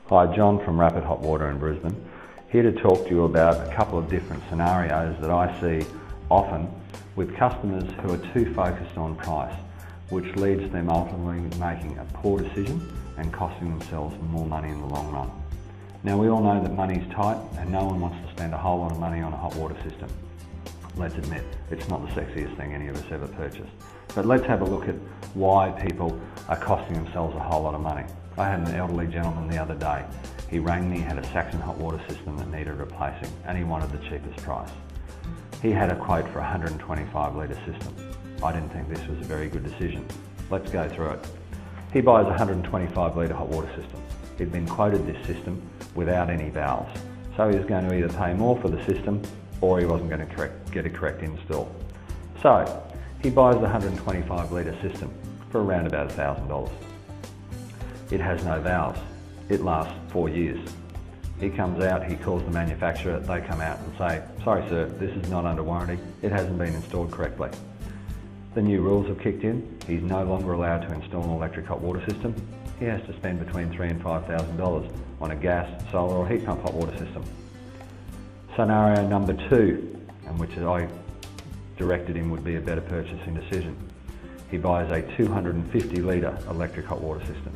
Hi, John from RapidHot Water in Brisbane, here to talk to you about a couple of different scenarios that I see often with customers who are too focused on price, which leads them ultimately making a poor decision and costing themselves more money in the long run. Now, we all know that money's tight and no one wants to spend a whole lot of money on a hot water system. Let's admit, it's not the sexiest thing any of us ever purchased. But let's have a look at why people are costing themselves a whole lot of money. I had an elderly gentleman the other day. He rang me, had a Saxon hot water system that needed replacing, and he wanted the cheapest price. He had a quote for a 125 litre system. I didn't think this was a very good decision. Let's go through it. He buys a 125 litre hot water system. He'd been quoted this system without any valves. So he was going to either pay more for the system or he wasn't going to get a correct install. So he buys the 125 litre system for around about $1,000. It has no valves. It lasts 4 years. He comes out, he calls the manufacturer, they come out and say, "Sorry sir, this is not under warranty, it hasn't been installed correctly." The new rules have kicked in. He's no longer allowed to install an electric hot water system. He has to spend between $3,000 and $5,000 on a gas, solar or heat pump hot water system. Scenario number 2, and which I directed him would be a better purchasing decision. He buys a 250 litre electric hot water system.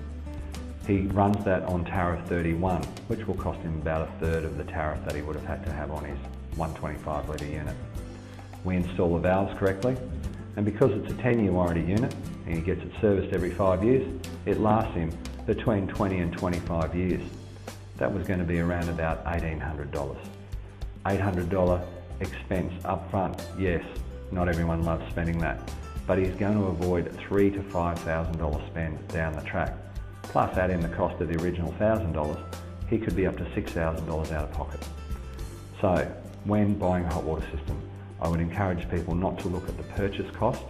He runs that on tariff 31, which will cost him about a third of the tariff that he would have had to have on his 125 litre unit. We install the valves correctly, and because it's a 10-year warranty unit and he gets it serviced every 5 years, it lasts him between 20 and 25 years. That was going to be around about $1,800. $800 expense up front. Yes, not everyone loves spending that, but he's going to avoid $3,000 to $5,000 spend down the track. Plus add in the cost of the original $1,000, he could be up to $6,000 out of pocket. So when buying a hot water system, I would encourage people not to look at the purchase cost,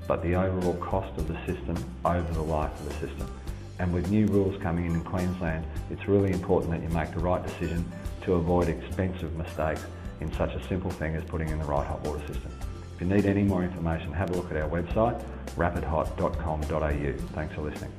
but the overall cost of the system over the life of the system. And with new rules coming in Queensland, it's really important that you make the right decision to avoid expensive mistakes in such a simple thing as putting in the right hot water system. If you need any more information, have a look at our website, rapidhot.com.au. Thanks for listening.